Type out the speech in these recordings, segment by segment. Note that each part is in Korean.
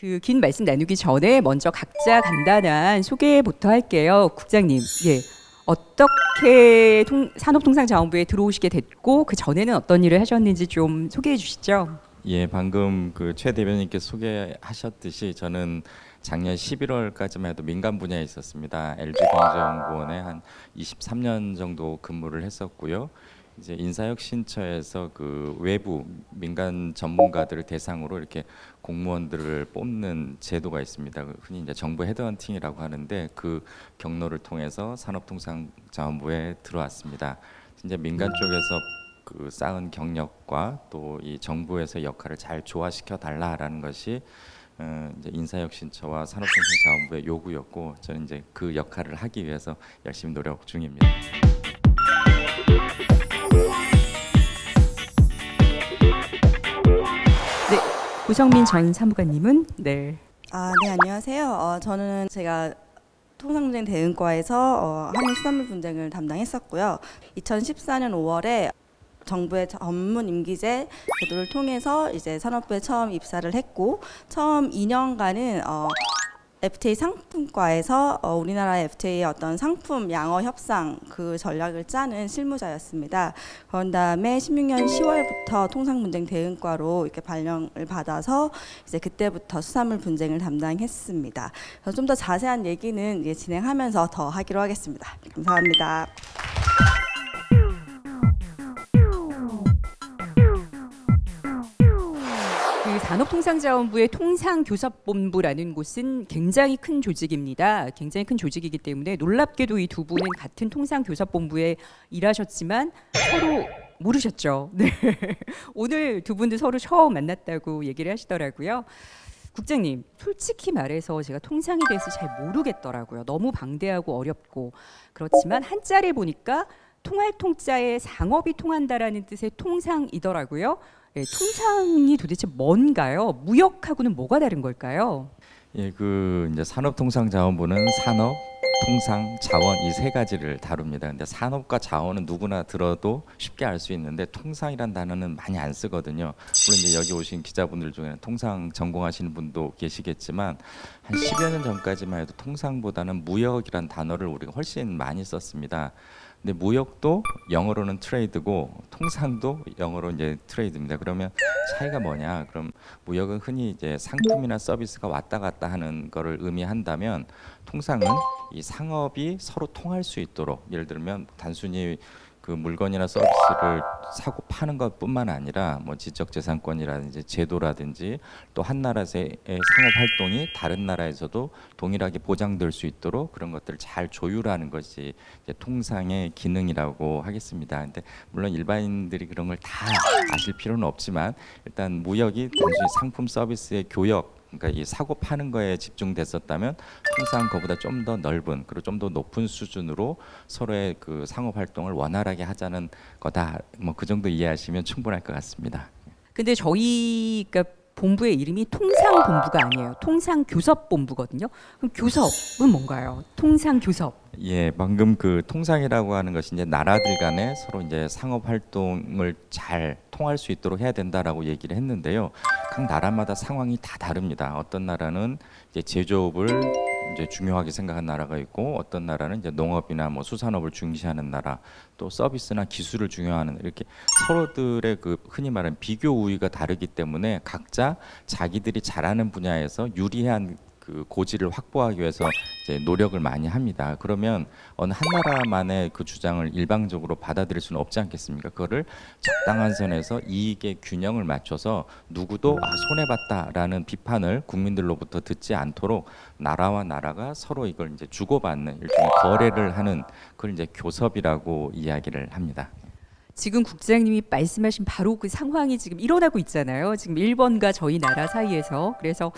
그 긴 말씀 나누기 전에 먼저 각자 간단한 소개부터 할게요. 국장님, 예, 어떻게 산업통상자원부에 들어오시게 됐고 그 전에는 어떤 일을 하셨는지 좀 소개해 주시죠. 예, 방금 그 최 대변인께서 소개하셨듯이 저는 작년 11월까지만 해도 민간 분야에 있었습니다. LG경제연구원에 한 23년 정도 근무를 했었고요. 이제 인사혁신처에서 그 외부 민간 전문가들을 대상으로 이렇게 공무원들을 뽑는 제도가 있습니다. 흔히 이제 정부 헤드헌팅이라고 하는데 그 경로를 통해서 산업통상자원부에 들어왔습니다. 이제 민간 쪽에서 그 쌓은 경력과 또 이 정부에서 역할을 잘 조화시켜 달라라는 것이 이제 인사혁신처와 산업통상자원부의 요구였고 저는 이제 그 역할을 하기 위해서 열심히 노력 중입니다. 네, 구성민 전 사무관님은 네. 네, 안녕하세요. 저는 제가 통상분쟁 대응과에서 한일 수산물 분쟁을 담당했었고요. 2014년 5월에 정부의 전문 임기제 제도를 통해서 이제 산업부에 처음 입사를 했고 처음 2년간은 FTA 상품과에서 우리나라 FTA의 어떤 상품 양어 협상 그 전략을 짜는 실무자였습니다. 그런 다음에 16년 10월부터 통상분쟁 대응과로 이렇게 발령을 받아서 이제 그때부터 수산물 분쟁을 담당했습니다. 좀 더 자세한 얘기는 이제 진행하면서 더 하기로 하겠습니다. 감사합니다. 산업통상자원부의 통상교섭본부라는 곳은 굉장히 큰 조직입니다. 굉장히 큰 조직이기 때문에 놀랍게도 이 두 분은 같은 통상교섭본부에 일하셨지만 서로 모르셨죠. 네. 오늘 두 분도 서로 처음 만났다고 얘기를 하시더라고요. 국장님, 솔직히 말해서 제가 통상에 대해서 잘 모르겠더라고요. 너무 방대하고 어렵고. 그렇지만 한자를 보니까 통할 통자에 상업이 통한다라는 뜻의 통상이더라고요. 예, 통상이 도대체 뭔가요? 무역하고는 뭐가 다른 걸까요? 예, 그 이제 산업통상자원부는 산업, 통상, 자원 이 세 가지를 다룹니다. 근데 산업과 자원은 누구나 들어도 쉽게 알 수 있는데 통상이란 단어는 많이 안 쓰거든요. 물론 이제 여기 오신 기자분들 중에는 통상 전공하시는 분도 계시겠지만 한 10여 년 전까지만 해도 통상보다는 무역이란 단어를 우리가 훨씬 많이 썼습니다. 근데 무역도 영어로는 트레이드고 통상도 영어로 이제 트레이드입니다. 그러면 차이가 뭐냐? 그럼 무역은 흔히 이제 상품이나 서비스가 왔다 갔다 하는 거를 의미한다면 통상은 이 상업이 서로 통할 수 있도록 예를 들면 단순히 그 물건이나 서비스를 사고 파는 것뿐만 아니라 뭐 지적재산권이라든지 제도라든지 또 한 나라에서의 상업 활동이 다른 나라에서도 동일하게 보장될 수 있도록 그런 것들을 잘 조율하는 것이 이제 통상의 기능이라고 하겠습니다. 근데 물론 일반인들이 그런 걸 다 아실 필요는 없지만 일단 무역이 단순히 상품 서비스의 교역 그러니까 이 사고 파는 거에 집중됐었다면 통상 그보다 좀 더 넓은 그리고 좀 더 높은 수준으로 서로의 그 상업 활동을 원활하게 하자는 거다. 뭐 그 정도 이해하시면 충분할 것 같습니다. 근데 저희가 본부의 이름이 통상본부가 아니에요. 통상교섭본부거든요. 그럼 교섭은 뭔가요? 통상교섭. 예, 방금 그 통상이라고 하는 것이 이제 나라들 간에 서로 이제 상업 활동을 잘 통할 수 있도록 해야 된다라고 얘기를 했는데요. 각 나라마다 상황이 다 다릅니다. 어떤 나라는 이제 제조업을 이제 중요하게 생각하는 나라가 있고 어떤 나라는 이제 농업이나 뭐 수산업을 중시하는 나라 또 서비스나 기술을 중요하는 이렇게 서로들의 그 흔히 말하는 비교 우위가 다르기 때문에 각자 자기들이 잘하는 분야에서 유리한 그 고지를 확보하기 위해서 이제 노력을 많이 합니다. 그러면 어느 한 나라만의 그 주장을 일방적으로 받아들일 수는 없지 않겠습니까? 그거를 적당한 선에서 이익의 균형을 맞춰서 누구도 손해봤다라는 비판을 국민들로부터 듣지 않도록 나라와 나라가 서로 이걸 이제 주고받는 일종의 거래를 하는 그걸 이제 교섭이라고 이야기를 합니다. 지금 국장님이 말씀하신 바로 그 상황이 지금 일어나고 있잖아요. 지금 일본과 저희 나라 사이에서. 그래서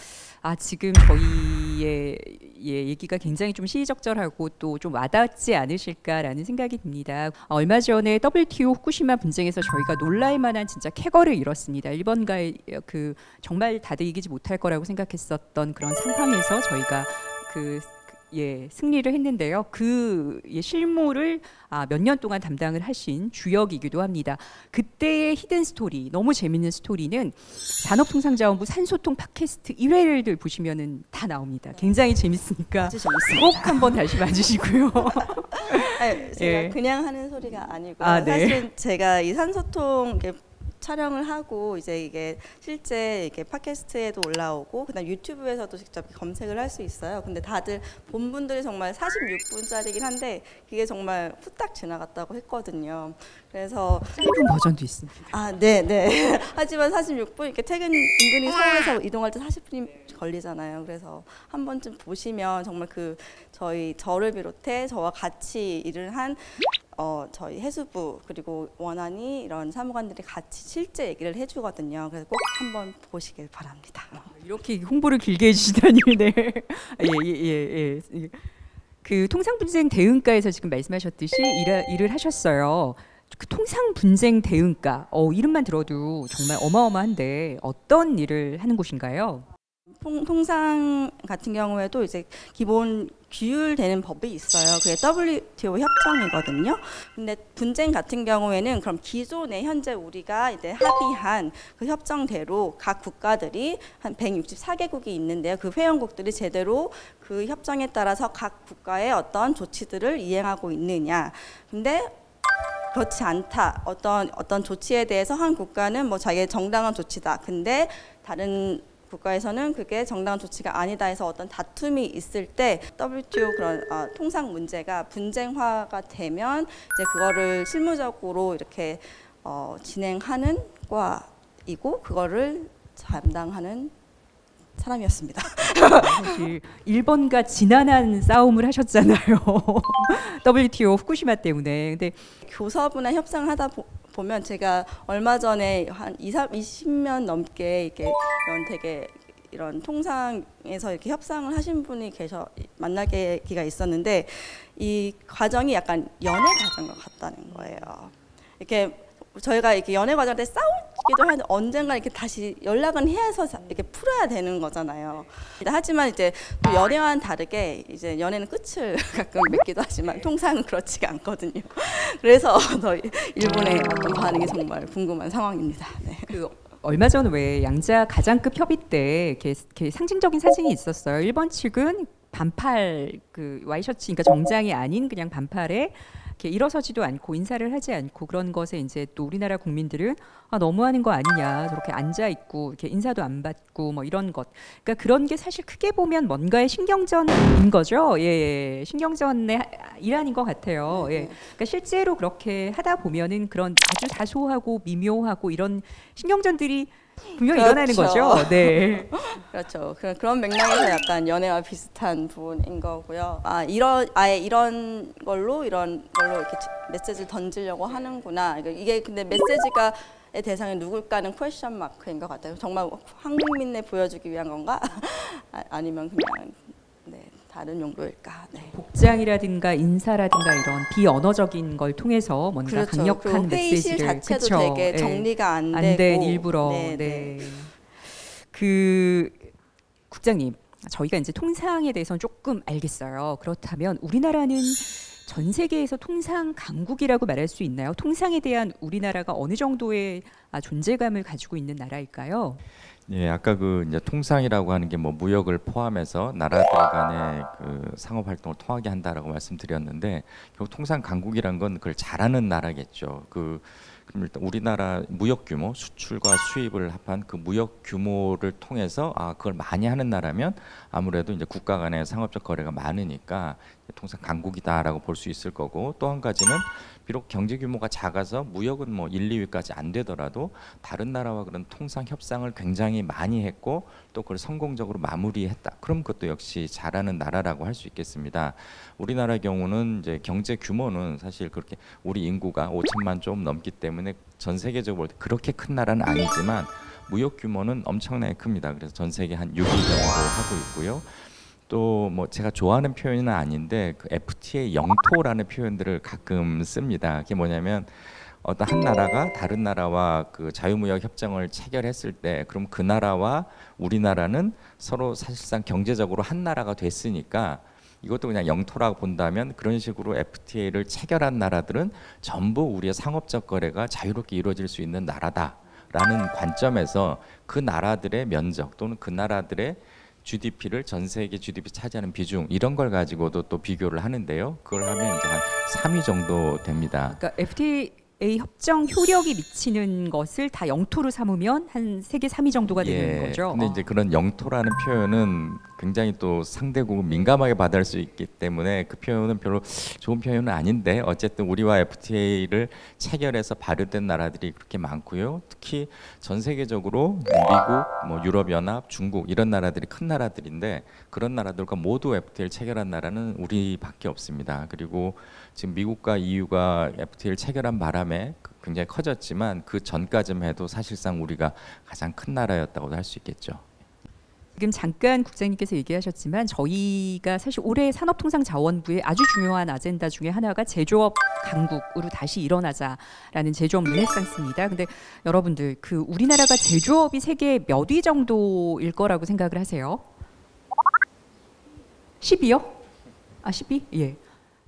지금 저희의 얘기가 굉장히 좀 시의적절하고 또 좀 와닿지 않으실까라는 생각이 듭니다. 얼마 전에 WTO 후쿠시마 분쟁에서 저희가 놀랄 만한 진짜 쾌거를 이뤘습니다. 일본과의 그 정말 다들 이기지 못할 거라고 생각했었던 그런 상황에서 저희가 그 승리를 했는데요. 그 실무를 몇 년 동안 담당을 하신 주역이기도 합니다. 그때의 히든 스토리, 너무 재밌는 스토리는 산업통상자원부 산소통 팟캐스트 1회를 보시면은 다 나옵니다. 굉장히 재밌으니까 아주 재밌습니다. 꼭 한번 다시 봐주시고요. 아니, 제가 그냥 하는 소리가 아니고요. 네. 사실 제가 이 산소통 촬영을 하고 이제 이게 실제 이게 팟캐스트에도 올라오고 그다음 유튜브에서도 직접 검색을 할 수 있어요. 근데 다들 본 분들이 정말 46분짜리긴 한데 그게 정말 후딱 지나갔다고 했거든요. 그래서 1분 버전도 있습니다. 네. 하지만 46분 이렇게 퇴근 은근히 서울에서 이동할 때 40분이 걸리잖아요. 그래서 한 번쯤 보시면 정말 저를 비롯해 저와 같이 일을 한 저희 해수부 그리고 원안이 이런 사무관들이 같이 실제 얘기를 해주거든요. 그래서 꼭 한번 보시길 바랍니다. 이렇게 홍보를 길게 해주시다니. 네. 예. 그 통상분쟁 대응과에서 지금 말씀하셨듯이 일을 하셨어요. 그 통상분쟁 대응과 이름만 들어도 정말 어마어마한데 어떤 일을 하는 곳인가요? 통상 같은 경우에도 이제 기본 규율되는 법이 있어요. 그게 WTO 협정이거든요. 근데 분쟁 같은 경우에는 그럼 기존에 현재 우리가 이제 합의한 그 협정대로 각 국가들이 한 164개국이 있는데요. 그 회원국들이 제대로 그 협정에 따라서 각 국가의 어떤 조치들을 이행하고 있느냐. 근데 그렇지 않다. 어떤 조치에 대해서 한 국가는 뭐 자기의 정당한 조치다. 근데 다른 국가에서는 그게 정당한 조치가 아니다 해서 어떤 다툼이 있을 때 WTO 그런 통상 문제가 분쟁화가 되면 이제 그거를 실무적으로 이렇게 진행하는 과이고 그거를 담당하는 사람이었습니다. 일본과 지난한 싸움을 하셨잖아요. WTO 후쿠시마 때문에. 근데 교섭이나 협상을 하다 보면 제가 얼마 전에 한 20년 넘게 이렇게 이런 통상에서 이렇게 협상을 하신 분이 만나게 기가 있었는데 이 과정이 약간 연애 과정과 같다는 거예요. 이렇게 저희가 이렇게 연애 과정 때 싸우기도 하는데 언젠가 이렇게 다시 연락은 해서 이렇게 풀어야 되는 거잖아요. 하지만 이제 또 연애와는 다르게 이제 연애는 끝을 가끔 맺기도 하지만 통상은 그렇지가 않거든요. 그래서 더 일본의 어떤 반응이 정말 궁금한 상황입니다. 네. 얼마 전 왜 양자 가장급 협의 때 이렇게 상징적인 사진이 있었어요. 일본 측은 반팔 와이셔츠, 그러니까 정장이 아닌 그냥 반팔에 이렇게 일어서지도 않고 인사를 하지 않고 그런 것에 이제 또 우리나라 국민들은 너무하는 거 아니냐, 저렇게 앉아 있고 이렇게 인사도 안 받고 뭐 이런 것. 그러니까 그런 게 사실 크게 보면 뭔가의 신경전인 거죠. 예, 신경전의 일환인 것 같아요. 예, 그러니까 실제로 그렇게 하다 보면은 그런 아주 사소하고 미묘하고 이런 신경전들이 분명히 일어나는 거죠. 네. 그렇죠. 그런 맥락에서 약간 연애와 비슷한 부분인 거고요. 이런 걸로 이렇게 메시지를 던지려고 하는구나. 이게 근데 메시지가 대상이 누굴까는 퀘스천 마크인 것 같아요. 정말 한국민에 보여주기 위한 건가? 아니면 그냥 다른 용도일까? 네. 복장이라든가 인사라든가 이런 비언어적인 걸 통해서 뭔가 그렇죠. 강력한 회의실 메시지를 자체도 되게 정리가 안 된 되고 일부러. 네. 그 국장님, 저희가 이제 통상에 대해서는 조금 알겠어요. 그렇다면 우리나라는 전 세계에서 통상 강국이라고 말할 수 있나요? 통상에 대한 우리나라가 어느 정도의 존재감을 가지고 있는 나라일까요? 예, 아까 이제 통상이라고 하는 게 뭐 무역을 포함해서 나라들 간의 상업 활동을 통하게 한다라고 말씀드렸는데 결국 통상 강국이란 건 그걸 잘하는 나라겠죠. 그럼 일단 우리나라 무역 규모, 수출과 수입을 합한 그 무역 규모를 통해서 그걸 많이 하는 나라면 아무래도 이제 국가 간의 상업적 거래가 많으니까 통상 강국이다라고 볼 수 있을 거고, 또 한 가지는 비록 경제 규모가 작아서 무역은 뭐 1, 2위까지 안 되더라도 다른 나라와 그런 통상 협상을 굉장히 많이 했고 또 그걸 성공적으로 마무리했다. 그럼 그것도 역시 잘하는 나라라고 할 수 있겠습니다. 우리나라 경우는 이제 경제 규모는 사실 그렇게 우리 인구가 5천만 좀 넘기 때문에 전 세계적으로 볼 때 그렇게 큰 나라는 아니지만 무역 규모는 엄청나게 큽니다. 그래서 전 세계 한 6위 정도 하고 있고요. 또 뭐 제가 좋아하는 표현은 아닌데 FTA 영토라는 표현들을 가끔 씁니다. 그게 뭐냐면 어떤 한 나라가 다른 나라와 자유무역 협정을 체결했을 때 그럼 그 나라와 우리나라는 서로 사실상 경제적으로 한 나라가 됐으니까 이것도 그냥 영토라고 본다면 그런 식으로 FTA를 체결한 나라들은 전부 우리의 상업적 거래가 자유롭게 이루어질 수 있는 나라다라는 관점에서 그 나라들의 면적 또는 그 나라들의 GDP를 전 세계 GDP 차지하는 비중 이런 걸 가지고도 또 비교를 하는데요. 그걸 하면 이제 한 3위 정도 됩니다. 그러니까 FTA 협정 효력이 미치는 것을 다 영토로 삼으면 한 세계 3위 정도가 되는 거죠. 근데 이제 그런 영토라는 표현은 굉장히 또 상대국은 민감하게 받아들일 수 있기 때문에 그 표현은 별로 좋은 표현은 아닌데 어쨌든 우리와 FTA를 체결해서 발효된 나라들이 그렇게 많고요. 특히 전 세계적으로 미국, 뭐 유럽연합, 중국 이런 나라들이 큰 나라들인데 그런 나라들과 모두 FTA를 체결한 나라는 우리밖에 없습니다. 그리고 지금 미국과 EU가 FTA를 체결한 바람에 굉장히 커졌지만 그 전까지만 해도 사실상 우리가 가장 큰 나라였다고도 할 수 있겠죠. 지금 잠깐 국장님께서 얘기하셨지만 저희가 사실 올해 산업통상자원부의 아주 중요한 아젠다 중에 하나가 제조업 강국으로 다시 일어나자라는 제조업 르네상스입니다. 근데 여러분들 그 우리나라가 제조업이 세계 몇 위 정도일 거라고 생각을 하세요? 10위요? 아 10위? 예.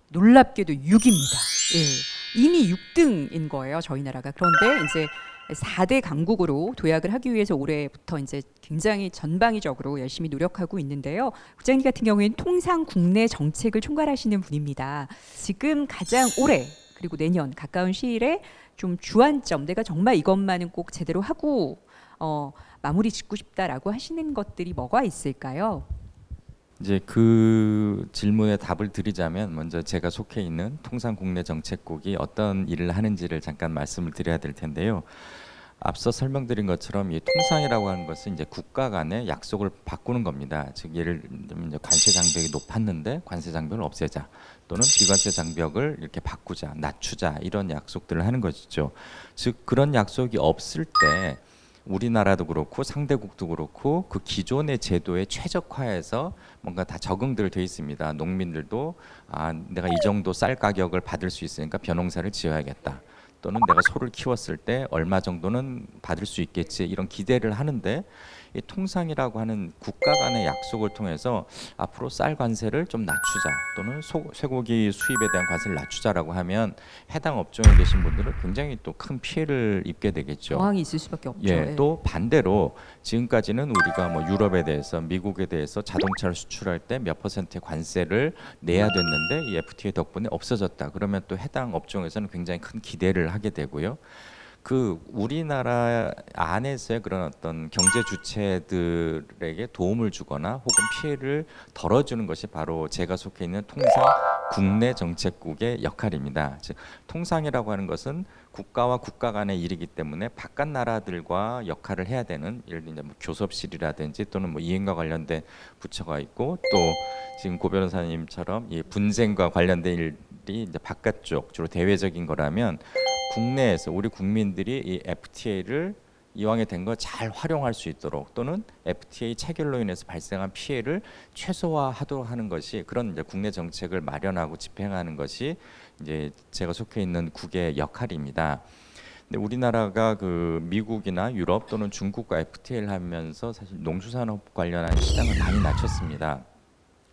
놀랍게도 6위입니다. 예. 이미 6등인 거예요, 저희 나라가. 그런데 이제 4대 강국으로 도약을 하기 위해서 올해부터 이제 굉장히 전방위적으로 열심히 노력하고 있는데요. 국장님 같은 경우에는 통상 국내 정책을 총괄하시는 분입니다. 지금 가장 올해 그리고 내년 가까운 시일에 좀 주안점, 내가 정말 이것만은 꼭 제대로 하고 마무리 짓고 싶다라고 하시는 것들이 뭐가 있을까요? 이제 그 질문에 답을 드리자면 먼저 제가 속해 있는 통상국내정책국이 어떤 일을 하는지를 잠깐 말씀을 드려야 될 텐데요. 앞서 설명드린 것처럼 이 통상이라고 하는 것은 이제 국가 간의 약속을 바꾸는 겁니다. 즉 예를 들면 이제 관세 장벽이 높았는데 관세 장벽을 없애자 또는 비관세 장벽을 이렇게 바꾸자, 낮추자 이런 약속들을 하는 것이죠. 즉 그런 약속이 없을 때 우리나라도 그렇고 상대국도 그렇고 그 기존의 제도에 최적화해서 뭔가 다 적응들 돼 있습니다. 농민들도 내가 이 정도 쌀 가격을 받을 수 있으니까 벼농사를 지어야겠다. 또는 내가 소를 키웠을 때 얼마 정도는 받을 수 있겠지 이런 기대를 하는데 이 통상이라고 하는 국가 간의 약속을 통해서 앞으로 쌀 관세를 좀 낮추자 또는 쇠고기 수입에 대한 관세를 낮추자라고 하면 해당 업종에 계신 분들은 굉장히 또 큰 피해를 입게 되겠죠. 저항이 있을 수밖에 없죠. 예, 또 반대로 지금까지는 우리가 뭐 유럽에 대해서 미국에 대해서 자동차를 수출할 때 몇 퍼센트의 관세를 내야 됐는데 이 FTA 덕분에 없어졌다. 그러면 또 해당 업종에서는 굉장히 큰 기대를 하게 되고요. 그 우리나라 안에서의 그런 어떤 경제 주체들에게 도움을 주거나 혹은 피해를 덜어주는 것이 바로 제가 속해 있는 통상 국내 정책국의 역할입니다. 즉 통상이라고 하는 것은 국가와 국가 간의 일이기 때문에 바깥 나라들과 역할을 해야 되는 예를 들면 뭐 교섭실이라든지 또는 뭐 이행과 관련된 부처가 있고 또 지금 고 변호사님처럼 이 분쟁과 관련된 일이 이제 바깥쪽 주로 대외적인 거라면 국내에서 우리 국민들이 이 FTA를 이왕에 된 거 잘 활용할 수 있도록 또는 FTA 체결로 인해서 발생한 피해를 최소화하도록 하는 것이 그런 이제 국내 정책을 마련하고 집행하는 것이 이제 제가 속해 있는 국의 역할입니다. 근데 우리나라가 그 미국이나 유럽 또는 중국과 FTA를 하면서 사실 농수산업 관련한 시장을 많이 낮췄습니다.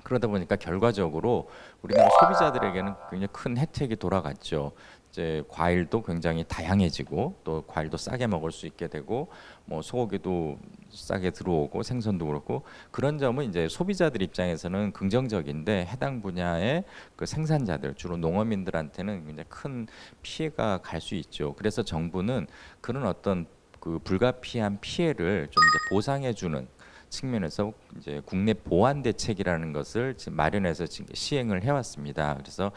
그러다 보니까 결과적으로 우리나라 소비자들에게는 굉장히 큰 혜택이 돌아갔죠. 이제 과일도 굉장히 다양해지고 또 과일도 싸게 먹을 수 있게 되고 뭐 소고기도 싸게 들어오고 생선도 그렇고 그런 점은 이제 소비자들 입장에서는 긍정적인데 해당 분야의 그 생산자들 주로 농어민들한테는 굉장히 큰 피해가 갈 수 있죠. 그래서 정부는 그런 어떤 그 불가피한 피해를 좀 이제 보상해주는 측면에서 이제 국내 보완 대책이라는 것을 지금 마련해서 지금 시행을 해왔습니다. 그래서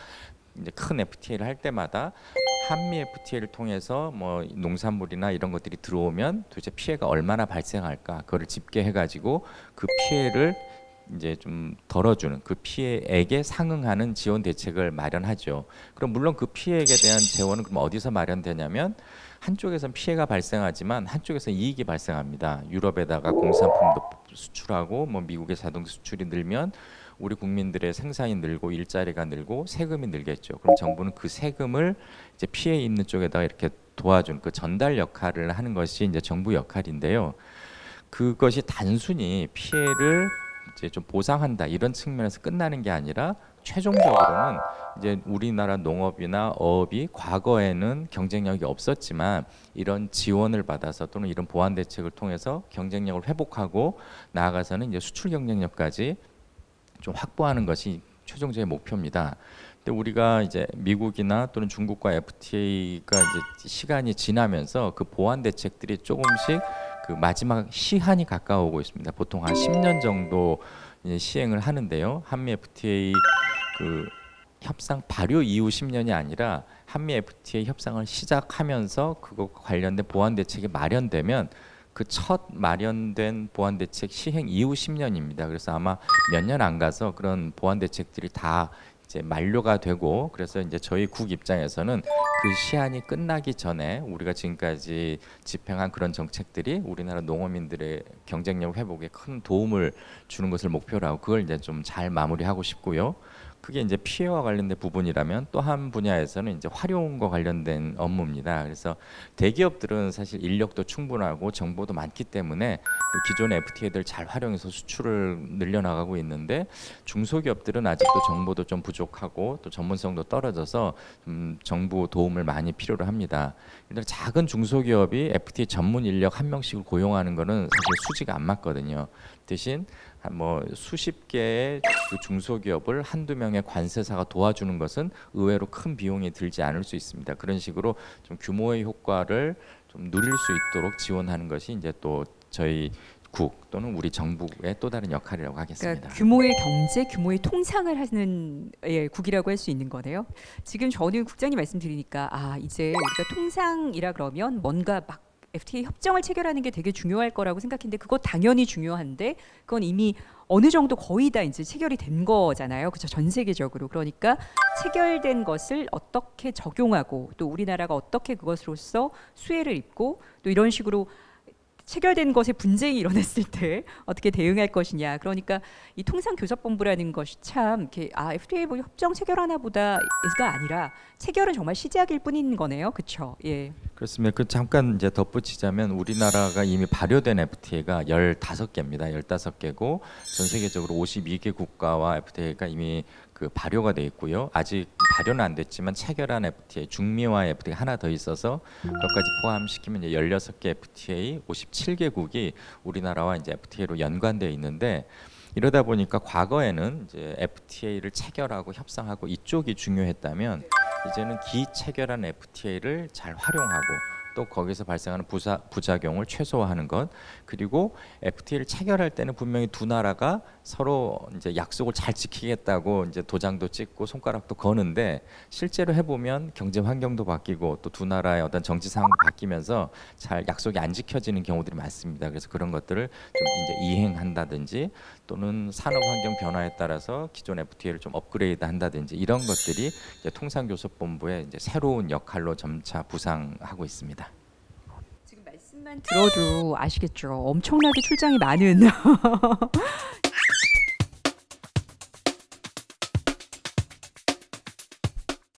이제 큰 FTA를 할 때마다 한미 FTA를 통해서 뭐 농산물이나 이런 것들이 들어오면 도대체 피해가 얼마나 발생할까 그거를 집계해가지고 그 피해를 이제 좀 덜어주는 그 피해액에 상응하는 지원 대책을 마련하죠. 그럼 물론 그 피해액에 대한 재원은 그럼 어디서 마련되냐면 한쪽에선 피해가 발생하지만 한쪽에서 이익이 발생합니다. 유럽에다가 공산품도 수출하고 뭐 미국의 자동차 수출이 늘면 우리 국민들의 생산이 늘고 일자리가 늘고 세금이 늘겠죠. 그럼 정부는 그 세금을 이제 피해 있는 쪽에다가 이렇게 도와주는 그 전달 역할을 하는 것이 이제 정부 역할인데요. 그것이 단순히 피해를 이제 좀 보상한다 이런 측면에서 끝나는 게 아니라 최종적으로는 이제 우리나라 농업이나 어업이 과거에는 경쟁력이 없었지만 이런 지원을 받아서 또는 이런 보완 대책을 통해서 경쟁력을 회복하고 나아가서는 이제 수출 경쟁력까지 좀 확보하는 것이 최종적인 목표입니다. 근데 우리가 이제 미국이나 또는 중국과 FTA가 이제 시간이 지나면서 그 보완 대책들이 조금씩 그 마지막 시한이 가까워오고 있습니다. 보통 한 10년 정도 이제 시행을 하는데요. 한미 FTA 그 협상 발효 이후 10년이 아니라 한미 FTA 협상을 시작하면서 그것과 관련된 보완 대책이 마련되면 그 첫 마련된 보완 대책 시행 이후 10년입니다. 그래서 아마 몇 년 안 가서 그런 보완 대책들이 다 이제 만료가 되고 그래서 이제 저희 국 입장에서는 그 시한이 끝나기 전에 우리가 지금까지 집행한 그런 정책들이 우리나라 농어민들의 경쟁력 회복에 큰 도움을 주는 것을 목표로 하고 그걸 이제 좀 잘 마무리하고 싶고요. 그게 이제 피해와 관련된 부분이라면 또 한 분야에서는 이제 활용과 관련된 업무입니다. 그래서 대기업들은 사실 인력도 충분하고 정보도 많기 때문에 기존의 FTA들 잘 활용해서 수출을 늘려나가고 있는데 중소기업들은 아직도 정보도 좀 부족하고 또 전문성도 떨어져서 정부 도움을 많이 필요로 합니다. 작은 중소기업이 FTA 전문 인력 한 명씩을 고용하는 거는 사실 수지가 안 맞거든요. 대신 뭐 수십 개의 그 중소기업을 한두 명의 관세사가 도와주는 것은 의외로 큰 비용이 들지 않을 수 있습니다. 그런 식으로 좀 규모의 효과를 좀 누릴 수 있도록 지원하는 것이 이제 또 저희 국 또는 우리 정부의 또 다른 역할이라고 하겠습니다. 그러니까 규모의 경제, 규모의 통상을 하는 국이라고 할 수 있는 거네요. 지금 저는 국장님 말씀 드리니까 이제 우리가 통상이라 그러면 뭔가 막 FTA 협정을 체결하는 게 되게 중요할 거라고 생각했는데 그거 당연히 중요한데 그건 이미 어느 정도 거의 다 이제 체결이 된 거잖아요. 그렇죠. 전 세계적으로. 그러니까 체결된 것을 어떻게 적용하고 또 우리나라가 어떻게 그것으로서 수혜를 입고 또 이런 식으로 체결된 것에 분쟁이 일어났을 때 어떻게 대응할 것이냐. 그러니까 이 통상교섭본부라는 것이 참 이렇게 FTA 뭐 협정 체결하나 보다가 아니라 체결은 정말 시작일 뿐인 거네요. 그렇죠? 예. 그렇습니다. 그 잠깐 이제 덧붙이자면 우리나라가 이미 발효된 FTA가 15개입니다. 15개고 전 세계적으로 52개 국가와 FTA가 이미 그 발효가 돼 있고요. 아직 발효는 안 됐지만 체결한 FTA, 중미화 FTA 하나 더 있어서 그것까지 포함시키면 이제 16개 FTA, 57개국이 우리나라와 이제 FTA로 연관되어 있는데 이러다 보니까 과거에는 이제 FTA를 체결하고 협상하고 이쪽이 중요했다면 이제는 기체결한 FTA를 잘 활용하고 또 거기서 발생하는 부작용을 최소화하는 것 그리고 FTA를 체결할 때는 분명히 두 나라가 서로 이제 약속을 잘 지키겠다고 이제 도장도 찍고 손가락도 거는데 실제로 해보면 경제 환경도 바뀌고 또 두 나라의 어떤 정치 상황도 바뀌면서 잘 약속이 안 지켜지는 경우들이 많습니다. 그래서 그런 것들을 좀 이제 이행한다든지 또는 산업 환경 변화에 따라서 기존 FTA를 좀 업그레이드 한다든지 이런 것들이 이제 통상교섭본부의 이제 새로운 역할로 점차 부상하고 있습니다. 지금 말씀만 들어도 아시겠죠. 엄청나게 출장이 많은